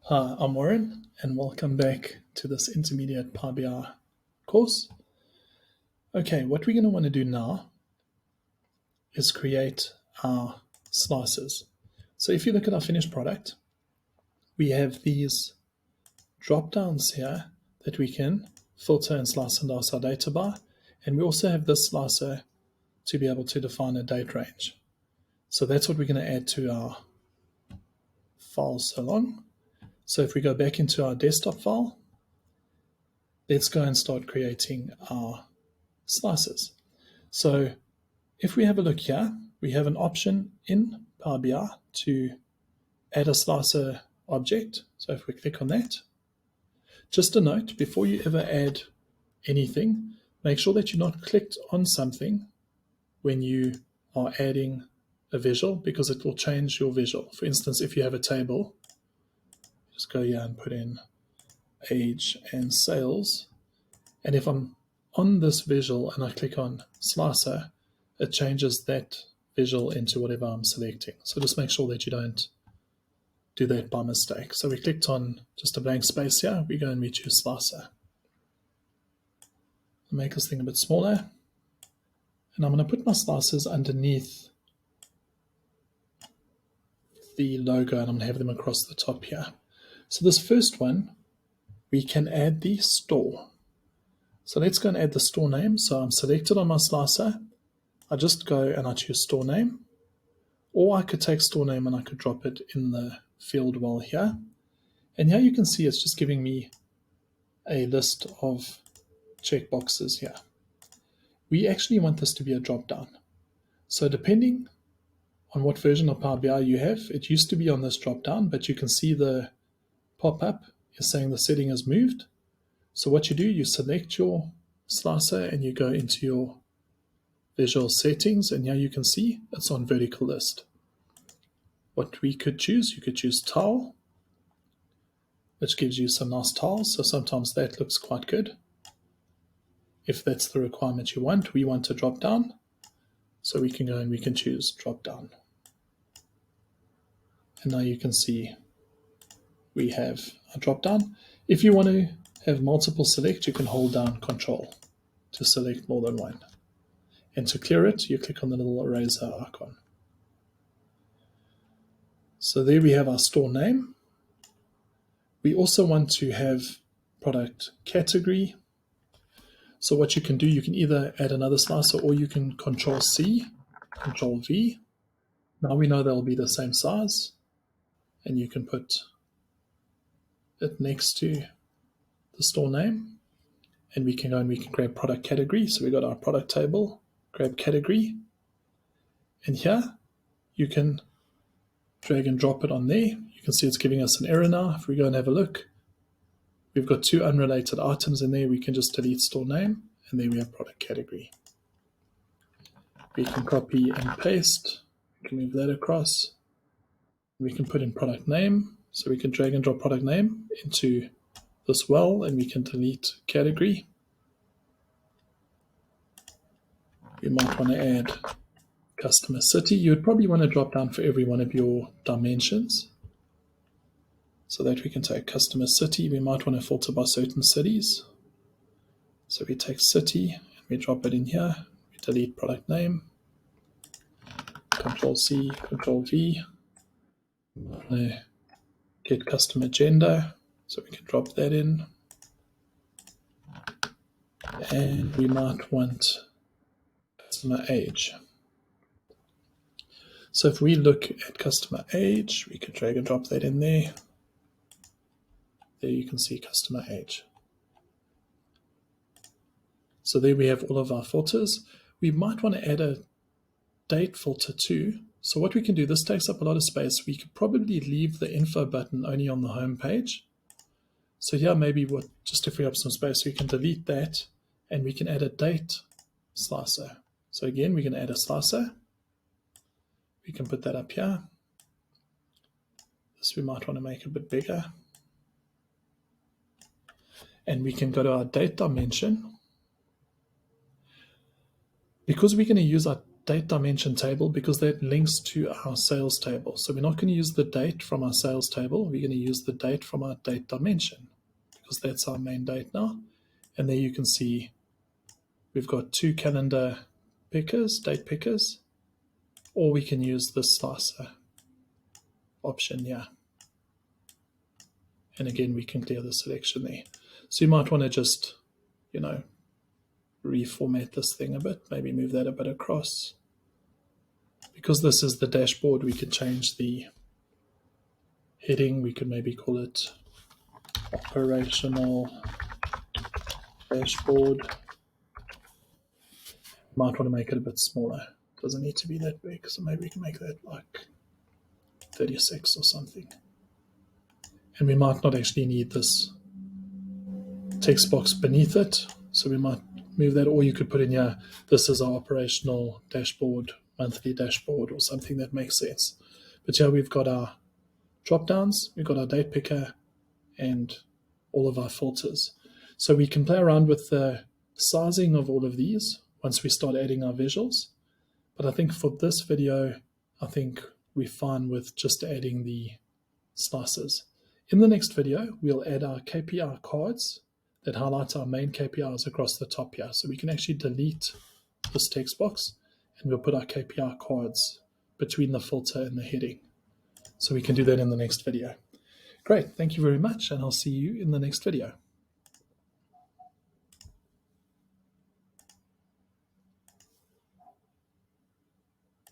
Hi, I'm Warren, and welcome back to this intermediate Power BI course. Okay, what we're going to want to do now is create our slices. So if you look at our finished product, we have these drop downs here that we can filter and slice and dice our data by, and we also have this slicer to be able to define a date range. So that's what we're going to add to our file so long. So if we go back into our desktop file, let's go and start creating our slices. So if we have a look here, we have an option in Power BI to add a slicer object. So if we click on that, just a note, before you ever add anything, make sure that you're not clicked on something when you are adding a visual, because it will change your visual. For instance, if you have a table, just go here and put in age and sales. And if I'm on this visual and I click on slicer, it changes that visual into whatever I'm selecting. So just make sure that you don't do that by mistake. So we clicked on just a blank space here. We go and we choose slicer. I'll make this thing a bit smaller. And I'm going to put my slicers underneath the logo, and I'm going to have them across the top here. So this first one, we can add the store. So let's go and add the store name. So I'm selected on my slicer. I just go and I choose store name, or I could take store name and I could drop it in the field well here. And here you can see it's just giving me a list of checkboxes here. We actually want this to be a drop down. So depending on what version of Power BI you have, it used to be on this drop down, but you can see the pop-up is saying the setting is moved. So what you do, you select your slicer and you go into your visual settings, and here you can see it's on vertical list. What we could choose, you could choose tile, which gives you some nice tiles. So sometimes that looks quite good. If that's the requirement you want, we want to drop down. So we can go and we can choose drop down. And now you can see we have a drop down. If you want to have multiple select, you can hold down Control to select more than one. And to clear it, you click on the little eraser icon. So there we have our store name. We also want to have product category. So what you can do, you can either add another slicer or you can Control C, Control V. Now we know they'll be the same size, and you can put it next to the store name, and we can go and we can grab product category. So we got our product table, grab category, and here you can drag and drop it on there. You can see it's giving us an error now. If we go and have a look, we've got two unrelated items in there. We can just delete store name, and there we have product category. We can copy and paste. We can move that across. We can put in product name. So we can drag and drop product name into this well, and we can delete category. We might want to add customer city. You would probably want to drop down for every one of your dimensions, so that we can take customer city. We might want to filter by certain cities. So we take city and we drop it in here. We delete product name. Control C, Control V. Get customer gender. So we can drop that in. And we might want customer age. So if we look at customer age, we can drag and drop that in there. There you can see customer age. So there we have all of our filters. We might want to add a date filter too. So what we can do, this takes up a lot of space. We could probably leave the info button only on the home page. So here maybe just to free up some space, we can delete that and we can add a date slicer. So again, we can add a slicer. We can put that up here. This we might want to make a bit bigger. And we can go to our date dimension. Because we're going to use our date dimension table because that links to our sales table. So we're not going to use the date from our sales table. We're going to use the date from our date dimension because that's our main date now. And there you can see we've got 2 calendar pickers, date pickers, or we can use the slicer option here. And again, we can clear the selection there. So you might want to just, reformat this thing a bit, maybe move that a bit across. Because this is the dashboard, we could change the heading. We could maybe call it operational dashboard. Might want to make it a bit smaller. Doesn't need to be that big, so maybe we can make that like 36 or something. And we might not actually need this text box beneath it, so we might move that, or you could put in here, this is our operational dashboard, monthly dashboard, or something that makes sense. But yeah, we've got our drop downs, we've got our date picker, and all of our filters. So we can play around with the sizing of all of these once we start adding our visuals. But I think for this video, I think we're fine with just adding the slices. In the next video, we'll add our KPI cards that highlight our main KPIs across the top here. So we can actually delete this text box and we'll put our KPI cards between the filter and the heading. So we can do that in the next video. Great, thank you very much, and I'll see you in the next video.